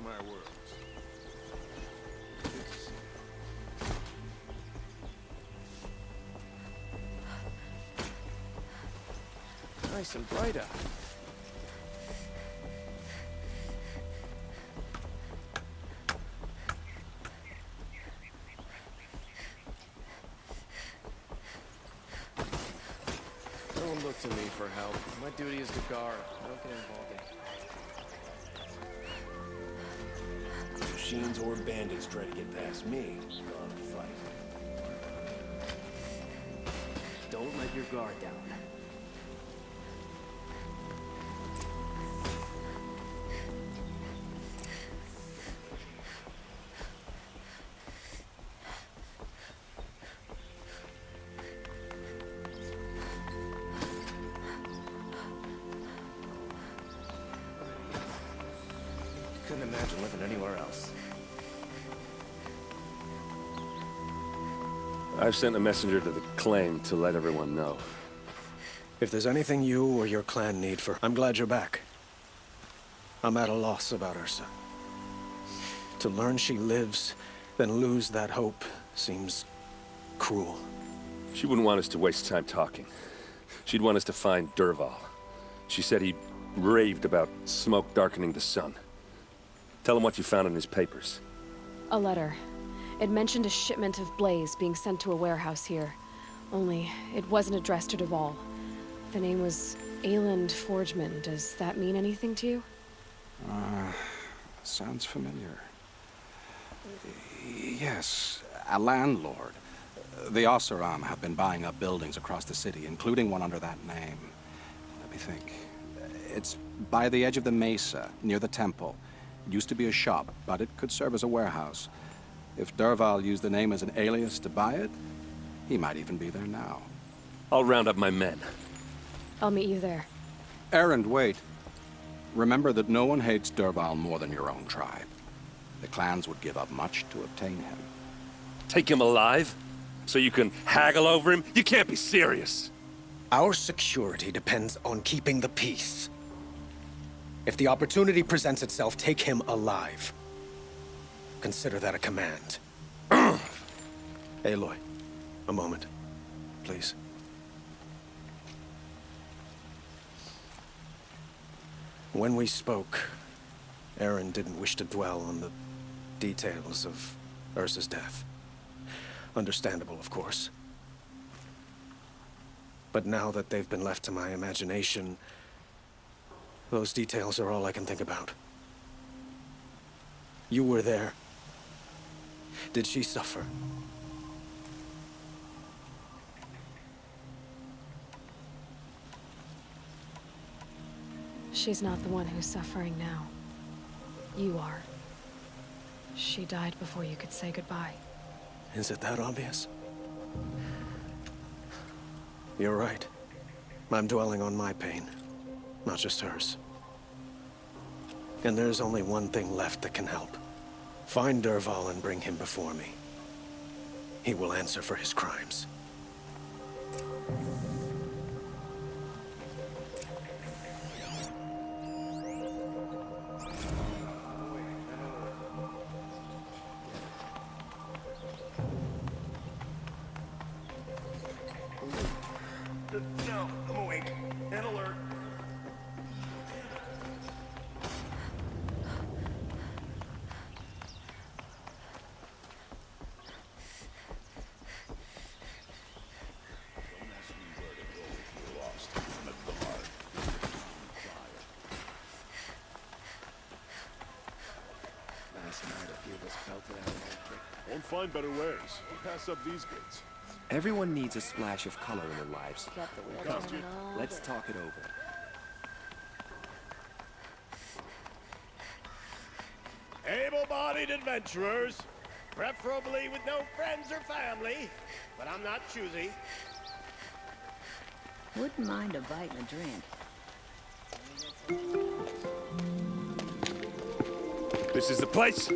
my words. Good to see you. Nice and bright out. Don't look to me for help. My duty is to guard. Don't get involved in machines or bandits try to get past me. Gonna fight. Don't let your guard down. Couldn't imagine living anywhere else. I've sent a messenger to the claim to let everyone know. If there's anything you or your clan need for, I'm glad you're back. I'm at a loss about Ursa. To learn she lives, then lose that hope, seems cruel. She wouldn't want us to waste time talking. She'd want us to find Dervahl. She said he raved about smoke darkening the sun. Tell him what you found in his papers. A letter. It mentioned a shipment of blaze being sent to a warehouse here. Only, it wasn't addressed to Dervahl. The name was Ayland Forgeman. Does that mean anything to you? Sounds familiar. Yes, a landlord. The Oseram have been buying up buildings across the city, including one under that name. Let me think. It's by the edge of the mesa, near the temple. It used to be a shop, but it could serve as a warehouse. If Dervahl used the name as an alias to buy it, he might even be there now. I'll round up my men. I'll meet you there. Erend, wait. Remember that no one hates Dervahl more than your own tribe. The clans would give up much to obtain him. Take him alive? So you can haggle over him? You can't be serious. Our security depends on keeping the peace. If the opportunity presents itself, take him alive. Consider that a command. Aloy, a moment, please. When we spoke, Aaron didn't wish to dwell on the details of Ursa's death. Understandable, of course. But now that they've been left to my imagination, those details are all I can think about. You were there. Did she suffer? She's not the one who's suffering now. You are. She died before you could say goodbye. Is it that obvious? You're right. I'm dwelling on my pain, not just hers. And there's only one thing left that can help. Find Dervahl and bring him before me. He will answer for his crimes. No, I'm awake and alert. Won't find better ways. Pass up these gates. Everyone needs a splash of color in their lives. Let's talk it over. Able-bodied adventurers, preferably with no friends or family, but I'm not choosy. Wouldn't mind a bite and a drink. This is the place.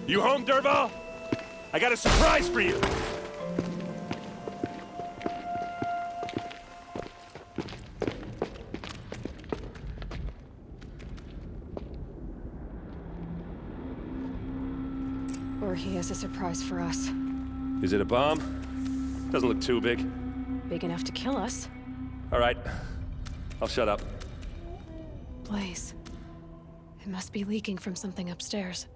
You home, Dervahl? I got a surprise for you. whatever he has a surprise for us. Is it a bomb? Doesn't look too big. Big enough to kill us. All right. I'll shut up. Blaze. It must be leaking from something upstairs.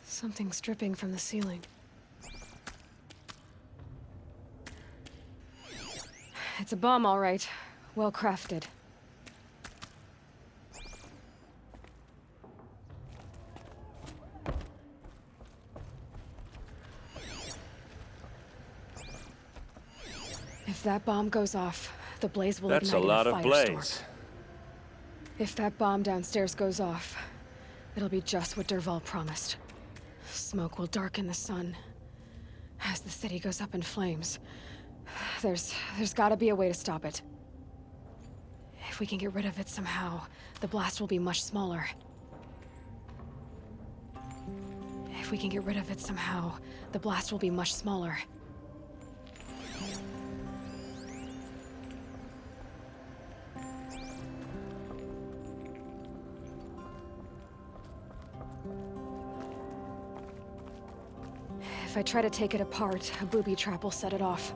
Something's dripping from the ceiling. It's a bomb, all right. Well crafted. If that bomb goes off, the blaze will That's ignite a lot in of a blaze. firestorm. If that bomb downstairs goes off, it'll be just what Dervahl promised. Smoke will darken the sun. As the city goes up in flames, there's gotta be a way to stop it. If we can get rid of it somehow, the blast will be much smaller. If we can get rid of it somehow, the blast will be much smaller. If I try to take it apart, a booby trap will set it off.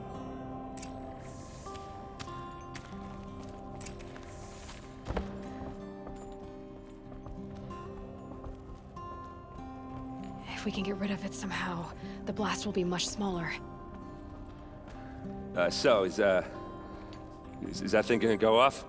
If we can get rid of it somehow, the blast will be much smaller. So, is that thing gonna go off?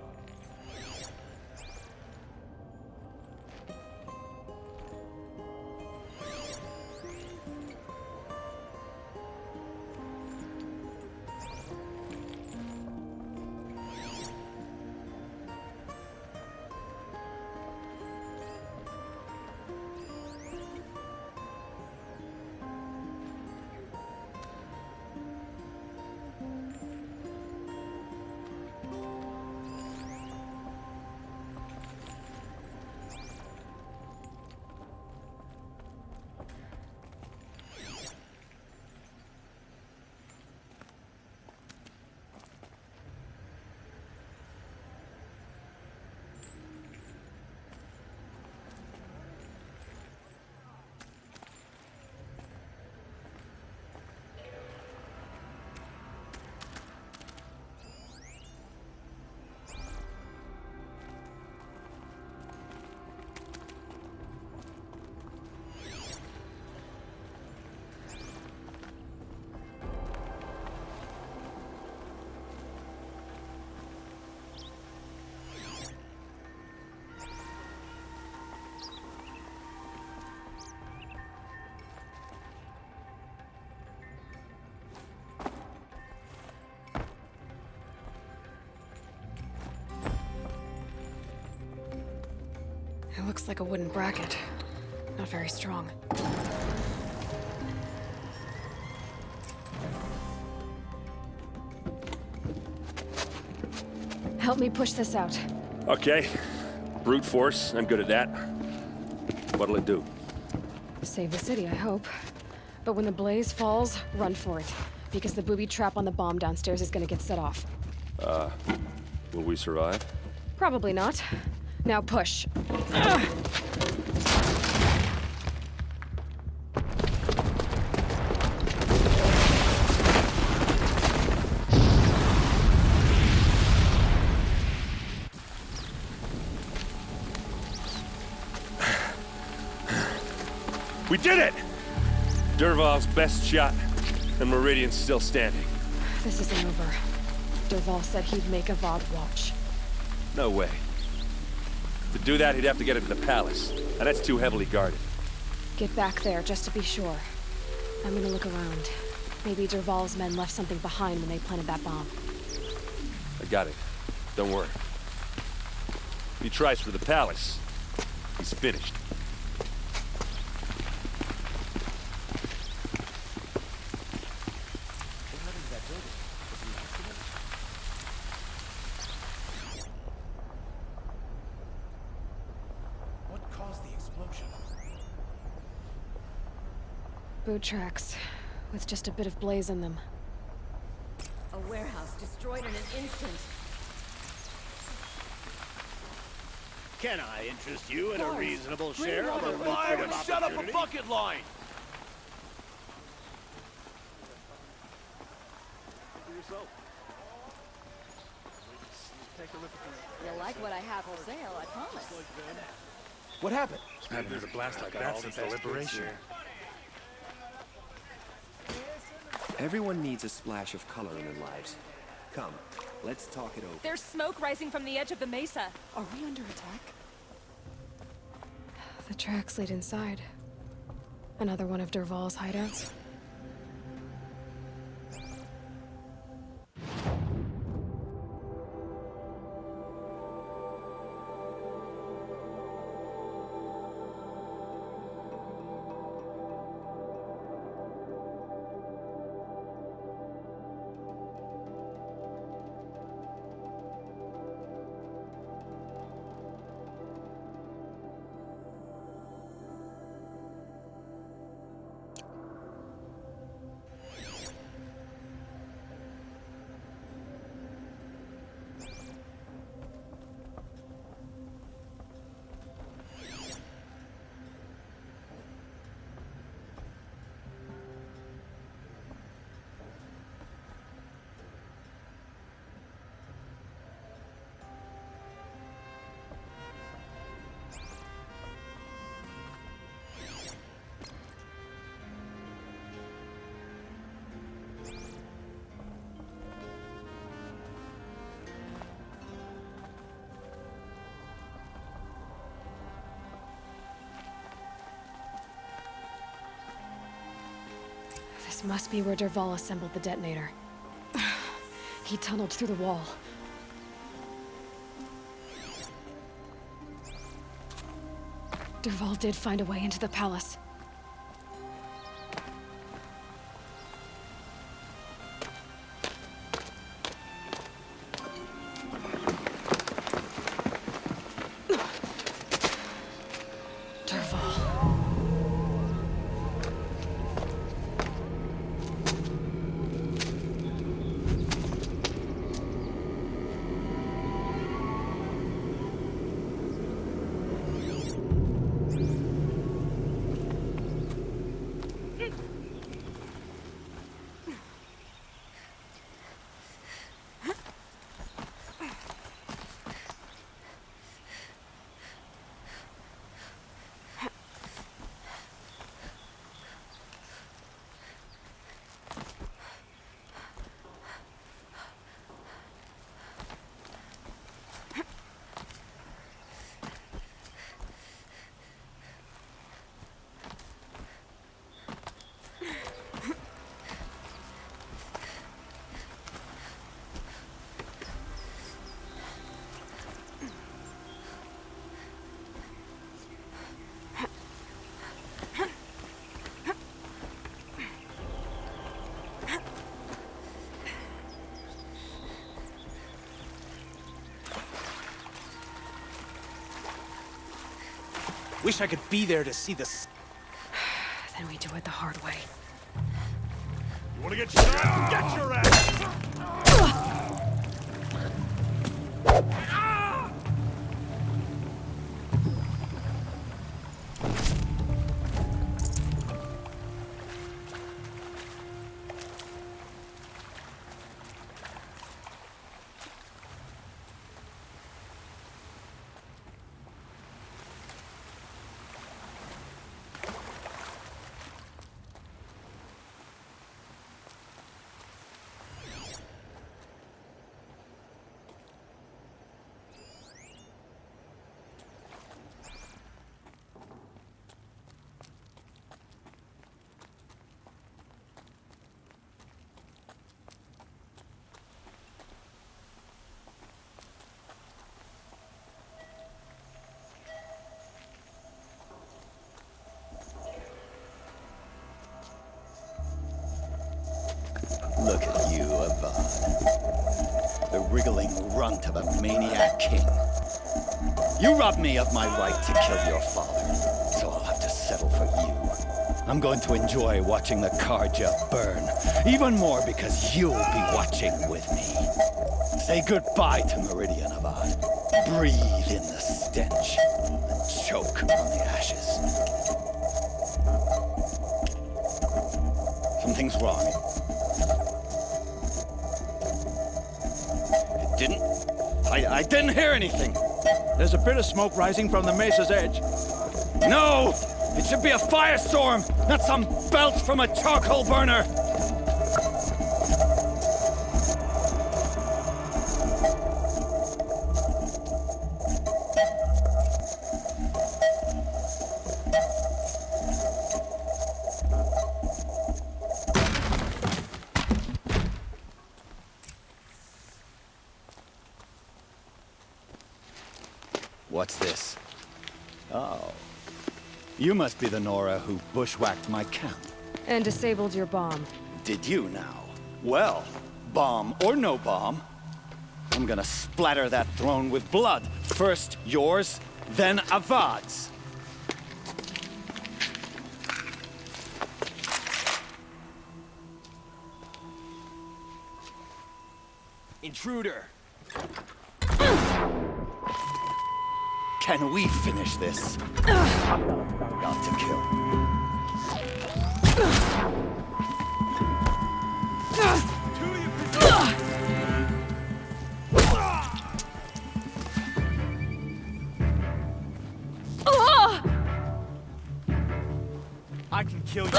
It looks like a wooden bracket. Not very strong. Help me push this out. Okay. Brute force, I'm good at that. What'll it do? Save the city, I hope. But when the blaze falls, run for it. Because the booby trap on the bomb downstairs is gonna get set off. Will we survive? Probably not. Now push. We did it! Dervahl's best shot, and Meridian's still standing. This isn't over. Dervahl said he'd make a VOD watch. No way. To do that, he'd have to get into the palace, and that's too heavily guarded. Get back there, just to be sure. I'm gonna look around. Maybe Dervahl's men left something behind when they planted that bomb. I got it. Don't worry. If he tries for the palace, he's finished. Boot tracks, with just a bit of blaze in them. A warehouse destroyed in an instant. Can I interest you in a reasonable share of a Fire lucrative and shut up a opportunity? bucket line! You'll like what I have for sale, I promise. What happened? Haven't had a blast like that since the liberation. Everyone needs a splash of color in their lives. Come, let's talk it over. There's smoke rising from the edge of the mesa. Are we under attack? The tracks lead inside. Another one of Dervahl's hideouts. This must be where Dervahl assembled the detonator. He tunneled through the wall. Dervahl did find a way into the palace. Wish I could be there to see this. Then we do it the hard way. You wanna get shot? Get your ass! Look at you, Avad. The wriggling runt of a maniac king. You robbed me of my right to kill your father, so I'll have to settle for you. I'm going to enjoy watching the Karja burn, even more because you'll be watching with me. Say goodbye to Meridian, Avad. Breathe in the stench and choke on the ashes. Something's wrong. It didn't... I didn't hear anything. There's a bit of smoke rising from the mesa's edge. No! It should be a firestorm, not some belch from a charcoal burner! What's this? Oh. You must be the Nora who bushwhacked my camp. And disabled your bomb. Did you now? Well, bomb or no bomb, I'm gonna splatter that throne with blood. First yours, then Avad's. Intruder! Can we finish this? Got to kill. I can kill you.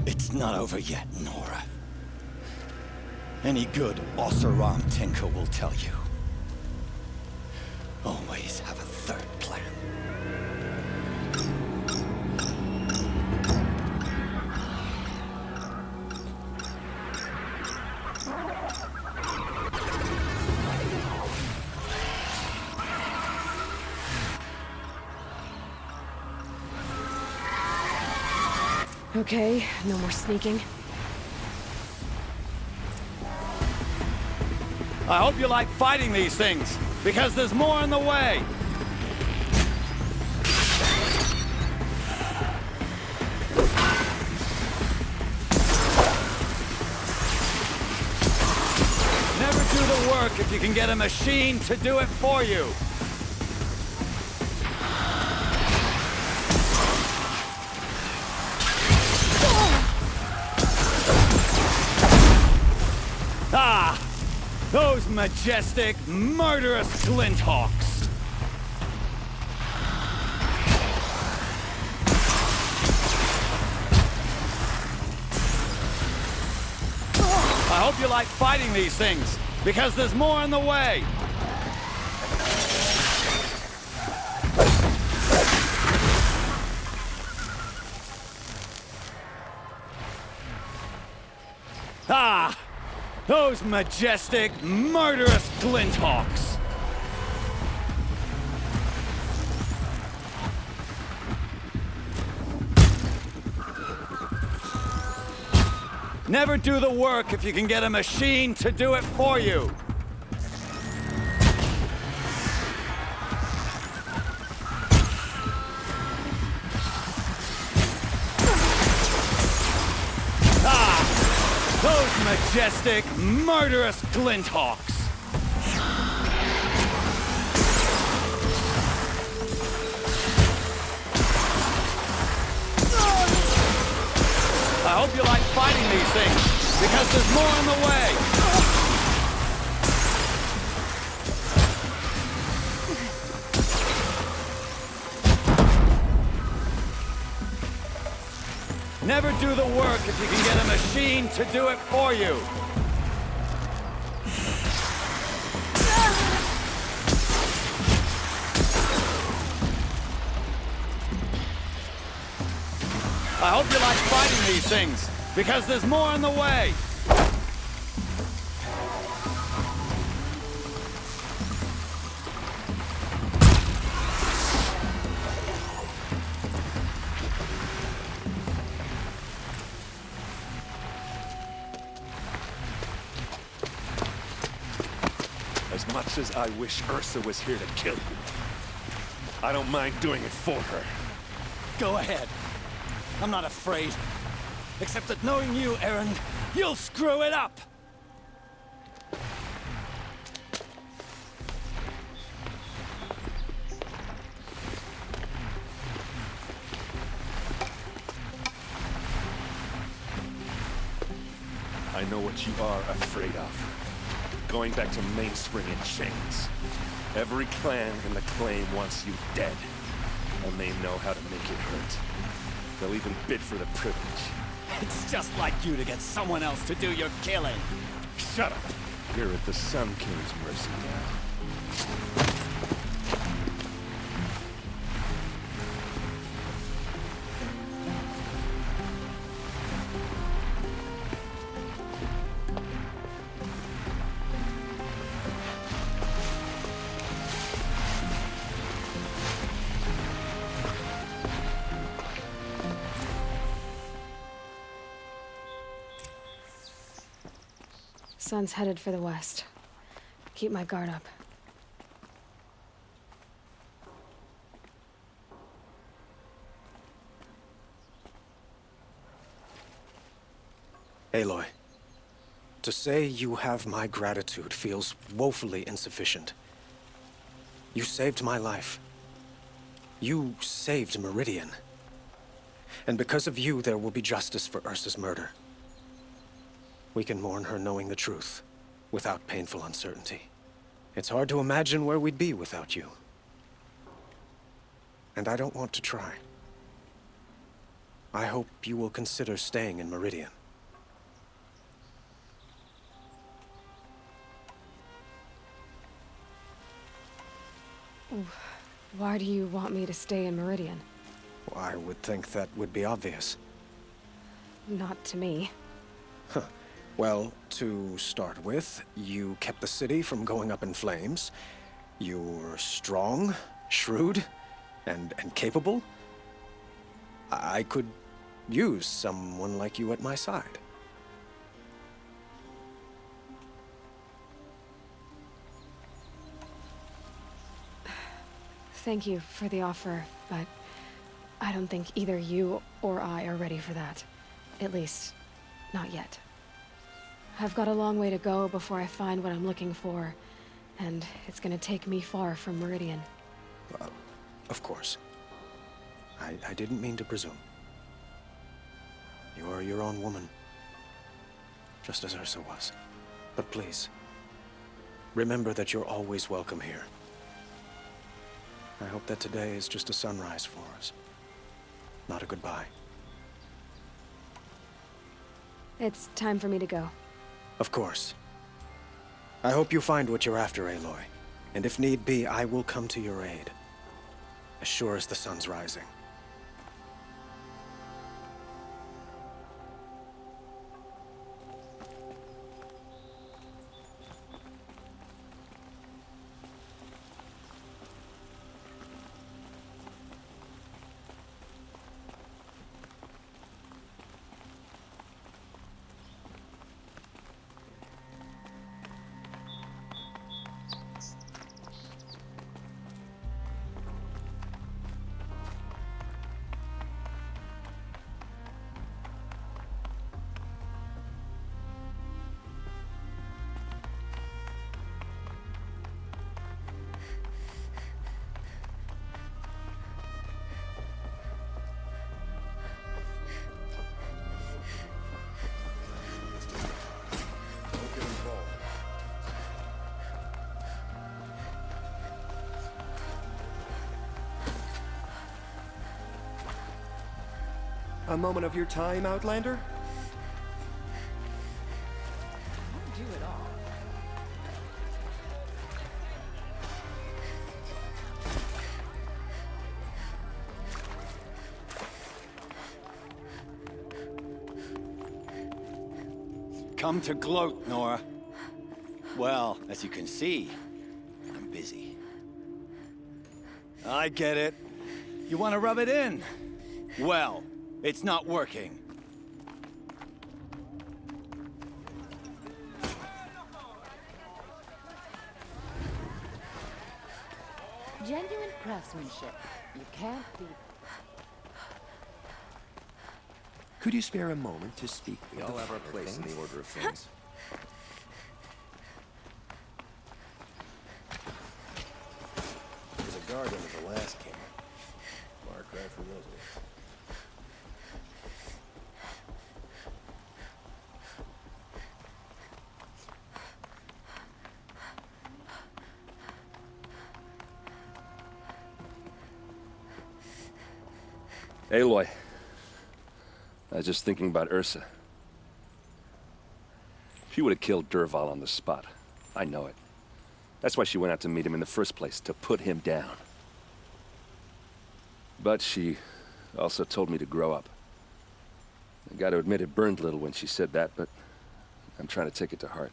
It's not over yet, Nora. Any good Oseram tinker will tell you. Always have a third plan. Okay, no more sneaking. I hope you like fighting these things, because there's more on the way. Never do the work if you can get a machine to do it for you. Ah! Those majestic, murderous Glinthawks! I hope you like fighting these things, because there's more on the way! Ah! Those majestic, murderous Glinthawks! Never do the work if you can get a machine to do it for you. Those majestic, murderous Glinthawks! I hope you like fighting these things, because there's more on the way! Never do the work if you can get a machine to do it for you. I hope you like fighting these things, because there's more on the way. As much as I wish Ursa was here to kill you, I don't mind doing it for her. Go ahead. I'm not afraid. Except that knowing you, Erend, you'll screw it up! I know what you are afraid of. Going back to Mainspring in chains. Every clan in the claim wants you dead. And they know how to make it hurt. They'll even bid for the privilege. It's just like you to get someone else to do your killing. Shut up! You're at the Sun King's mercy now. Sun's headed for the west. Keep my guard up. Aloy, to say you have my gratitude feels woefully insufficient. You saved my life. You saved Meridian. And because of you, there will be justice for Ursa's murder. We can mourn her knowing the truth, without painful uncertainty. It's hard to imagine where we'd be without you. And I don't want to try. I hope you will consider staying in Meridian. Why do you want me to stay in Meridian? Well, I would think that would be obvious. Not to me. Huh. Well, to start with, you kept the city from going up in flames. You're strong, shrewd, and capable. I could use someone like you at my side. Thank you for the offer, but I don't think either you or I are ready for that. At least, not yet. I've got a long way to go before I find what I'm looking for, and it's gonna take me far from Meridian. Well, of course. I didn't mean to presume. You are your own woman, just as Ursa was. But please, remember that you're always welcome here. I hope that today is just a sunrise for us, not a goodbye. It's time for me to go. Of course. I hope you find what you're after, Aloy. And if need be, I will come to your aid. As sure as the sun's rising. A moment of your time, Outlander? Do it all. Come to gloat, Nora. Well, as you can see, I'm busy. I get it. You want to rub it in? Well, it's not working. Genuine craftsmanship. You can't beat. Could you spare a moment to speak with We all have our place in the order of things. There's a guard under the last king. Far cry from those days. Aloy. I was just thinking about Ursa. She would have killed Dervahl on the spot. I know it. That's why she went out to meet him in the first place, to put him down. But she also told me to grow up. I gotta admit it burned a little when she said that, but I'm trying to take it to heart.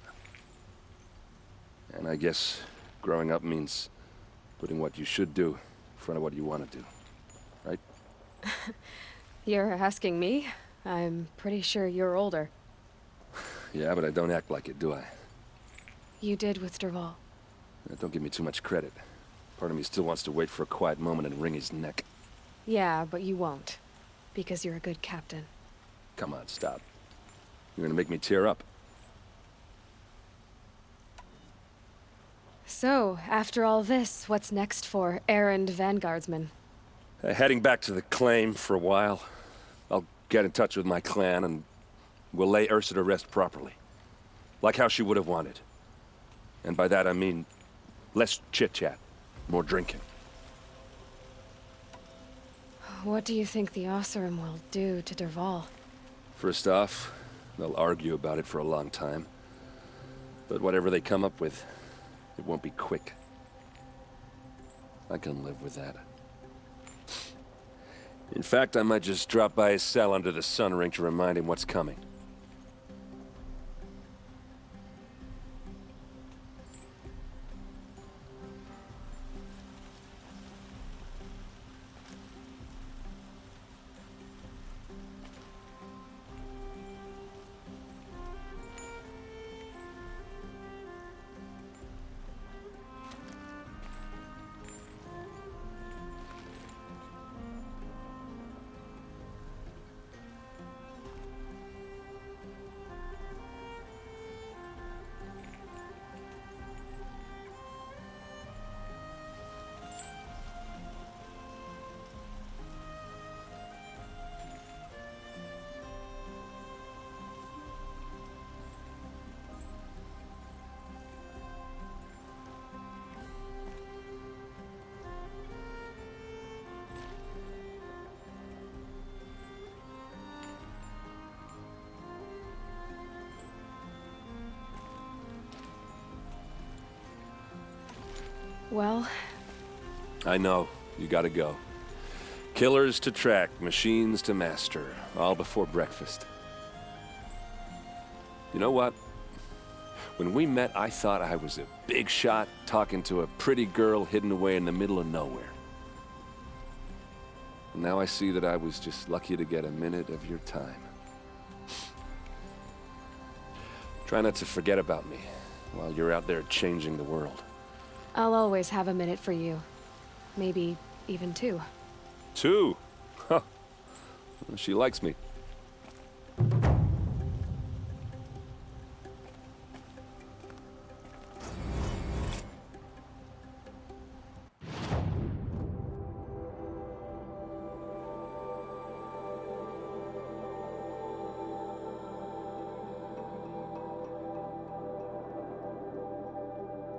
And I guess growing up means putting what you should do in front of what you want to do. Right? You're asking me? I'm pretty sure you're older. Yeah, but I don't act like it, do I? You did with Dervahl. Don't give me too much credit. Part of me still wants to wait for a quiet moment and wring his neck. Yeah, but you won't. Because you're a good captain. Come on, stop. You're gonna make me tear up. So, after all this, what's next for errand vanguardsman? Heading back to the claim for a while. I'll get in touch with my clan and we'll lay Ursa to rest properly. Like how she would have wanted. And by that I mean less chit-chat, more drinking. What do you think the Oseram will do to Dervahl? First off, they'll argue about it for a long time. But whatever they come up with, it won't be quick. I can live with that. In fact, I might just drop by his cell under the sun ring to remind him what's coming. Well... I know. You gotta go. Killers to track, machines to master. All before breakfast. You know what? When we met, I thought I was a big shot talking to a pretty girl hidden away in the middle of nowhere. And now I see that I was just lucky to get a minute of your time. Try not to forget about me while you're out there changing the world. I'll always have a minute for you. Maybe even two. 2? Huh. She likes me.